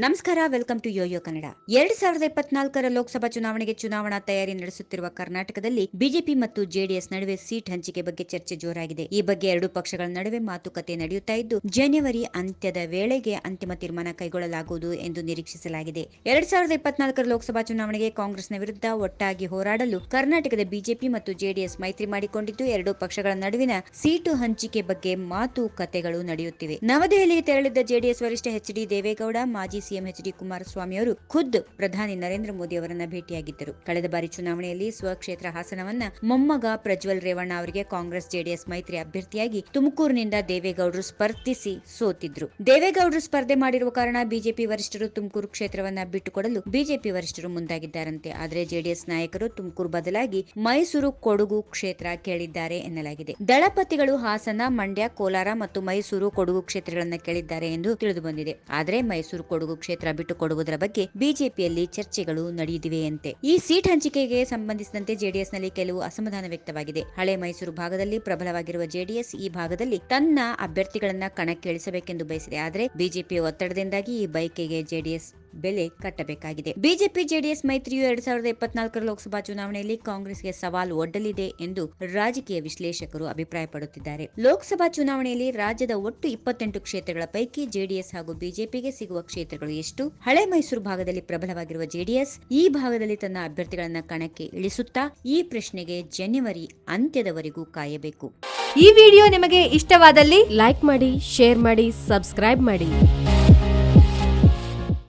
ನಮಸ್ಕಾರ, welcome to Yoyo Kannada. 2024ರ ಲೋಕಸಭಾ ಚುನಾವಣೆಗೆ ಚುನಾವಣಾ ತಯಾರಿ ನಡೆಸುತ್ತಿರುವ ಕರ್ನಾಟಕದಲ್ಲಿ ಬಿಜೆಪಿ ಮತ್ತು ಜೆಡಿಎಸ್ ನಡುವೆ ಸೀಟ್ ಹಂಚಿಕೆ ಬಗ್ಗೆ ಚರ್ಚೆ ಜೋರಾಗಿದೆ. ಈ ಬಗ್ಗೆ ಎರಡೂ ಪಕ್ಷಗಳ ನಡುವೆ ಮಾತುಕತೆ ನಡೆಯುತ್ತಾ ಇದ್ದು, ಜನವರಿ ಅಂತ್ಯದ ವೇಳೆಗೆ ಅಂತಿಮ ತೀರ್ಮಾನ ಕೈಗೊಳ್ಳಲಾಗುವುದು ಎಂದು ನಿರೀಕ್ಷಿಸಲಾಗಿದೆ. 2024ರ ಲೋಕಸಭಾ ಚುನಾವಣೆಗೆ ಕಾಂಗ್ರೆಸ್ನ ವಿರುದ್ಧ ಒಟ್ಟಾಗಿ ಹೋರಾಡಲು ಕರ್ನಾಟಕದ ಬಿಜೆಪಿ ಮತ್ತು ಜೆಡಿಎಸ್ ಮೈತ್ರಿ ಮಾಡಿಕೊಂಡಿದ್ದು, ಎರಡೂ ಪಕ್ಷಗಳ ನಡುವಿನ ಸೀಟು ಹಂಚಿಕೆ ಬಗ್ಗೆ ಮಾತುಕತೆಗಳು ನಡೆಯುತ್ತಿವೆ. ನವದೆಹಲಿಗೆ ತೆರಳಿದ್ದ ಜೆಡಿಎಸ್ ವರಿಷ್ಠ ಎಚ್.ಡಿ. ದೇವೇಗೌಡ, ಮಾಜಿ ಸಿಎಂ ಎಚ್.ಡಿ. ಕುಮಾರಸ್ವಾಮಿ ಅವರು ಖುದ್ದು ಪ್ರಧಾನಿ ನರೇಂದ್ರ ಮೋದಿ ಅವರನ್ನ ಭೇಟಿಯಾಗಿದ್ದರು. ಕಳೆದ ಬಾರಿ ಚುನಾವಣೆಯಲ್ಲಿ ಸ್ವಕ್ಷೇತ್ರ ಹಾಸನವನ್ನ ಮೊಮ್ಮಗ ಪ್ರಜ್ವಲ್ ರೇವಣ್ಣ ಅವರಿಗೆ ಕಾಂಗ್ರೆಸ್ ಜೆಡಿಎಸ್ ಮೈತ್ರಿ ಅಭ್ಯರ್ಥಿಯಾಗಿ ತುಮಕೂರಿನಿಂದ ದೇವೇಗೌಡರು ಸ್ಪರ್ಧಿಸಿ ಸೋತಿದ್ರು. ದೇವೇಗೌಡರು ಸ್ಪರ್ಧೆ ಮಾಡಿರುವ ಕಾರಣ ಬಿಜೆಪಿ ವರಿಷ್ಠರು ತುಮಕೂರು ಕ್ಷೇತ್ರವನ್ನ ಬಿಟ್ಟುಕೊಡಲು ಬಿಜೆಪಿ ವರಿಷ್ಠರು ಮುಂದಾಗಿದ್ದಾರಂತೆ. ಆದರೆ ಜೆಡಿಎಸ್ ನಾಯಕರು ತುಮಕೂರು ಬದಲಾಗಿ ಮೈಸೂರು ಕೊಡಗು ಕ್ಷೇತ್ರ ಕೇಳಿದ್ದಾರೆ ಎನ್ನಲಾಗಿದೆ. ದಳಪತಿಗಳು ಹಾಸನ, ಮಂಡ್ಯ, ಕೋಲಾರ ಮತ್ತು ಮೈಸೂರು ಕೊಡಗು ಕ್ಷೇತ್ರಗಳನ್ನ ಕೇಳಿದ್ದಾರೆ ಎಂದು ತಿಳಿದು ಬಂದಿದೆ. ಆದರೆ ಮೈಸೂರು ಕೊಡಗು ಕ್ಷೇತ್ರ ಬಿಟ್ಟುಕೊಡುವುದರ ಬಗ್ಗೆ ಬಿಜೆಪಿಯಲ್ಲಿ ಚರ್ಚೆಗಳು ನಡೆಯುತ್ತಿವೆಯಂತೆ. ಈ ಸೀಟ್ ಹಂಚಿಕೆಗೆ ಸಂಬಂಧಿಸಿದಂತೆ ಜೆಡಿಎಸ್ನಲ್ಲಿ ಕೆಲವು ಅಸಮಾಧಾನ ವ್ಯಕ್ತವಾಗಿದೆ. ಹಳೆ ಮೈಸೂರು ಭಾಗದಲ್ಲಿ ಪ್ರಬಲವಾಗಿರುವ ಜೆಡಿಎಸ್ ಈ ಭಾಗದಲ್ಲಿ ತನ್ನ ಅಭ್ಯರ್ಥಿಗಳನ್ನ ಕಣಕ್ಕಿಳಿಸಬೇಕೆಂದು ಬಯಸಿದೆ. ಆದರೆ ಬಿಜೆಪಿ ಒತ್ತಡದಿಂದಾಗಿ ಈ ಬಯಕೆಗೆ ಜೆಡಿಎಸ್ ಬೆಲೆ ಕಟ್ಟಬೇಕಾಗಿದೆ. ಬಿಜೆಪಿ ಜೆಡಿಎಸ್ ಮೈತ್ರಿಯು 2024ರ ಲೋಕಸಭಾ ಚುನಾವಣೆಯಲ್ಲಿ ಕಾಂಗ್ರೆಸ್ಗೆ ಸವಾಲು ಒಡ್ಡಲಿದೆ ಎಂದು ರಾಜಕೀಯ ವಿಶ್ಲೇಷಕರು ಅಭಿಪ್ರಾಯಪಡುತ್ತಿದ್ದಾರೆ. ಲೋಕಸಭಾ ಚುನಾವಣೆಯಲ್ಲಿ ರಾಜ್ಯದ ಒಟ್ಟು 28 ಕ್ಷೇತ್ರಗಳ ಪೈಕಿ ಜೆಡಿಎಸ್ ಹಾಗೂ ಬಿಜೆಪಿಗೆ ಸಿಗುವ ಕ್ಷೇತ್ರಗಳು ಎಷ್ಟು? ಹಳೆ ಮೈಸೂರು ಭಾಗದಲ್ಲಿ ಪ್ರಬಲವಾಗಿರುವ ಜೆಡಿಎಸ್ ಈ ಭಾಗದಲ್ಲಿ ತನ್ನ ಅಭ್ಯರ್ಥಿಗಳನ್ನ ಕಣಕ್ಕೆ ಇಳಿಸುತ್ತಾ? ಈ ಪ್ರಶ್ನೆಗೆ ಜನವರಿ ಅಂತ್ಯದವರೆಗೂ ಕಾಯಬೇಕು. ಈ ವಿಡಿಯೋ ನಿಮಗೆ ಇಷ್ಟವಾದಲ್ಲಿ ಲೈಕ್ ಮಾಡಿ, ಶೇರ್ ಮಾಡಿ, ಸಬ್ಸ್ಕ್ರೈಬ್ ಮಾಡಿ.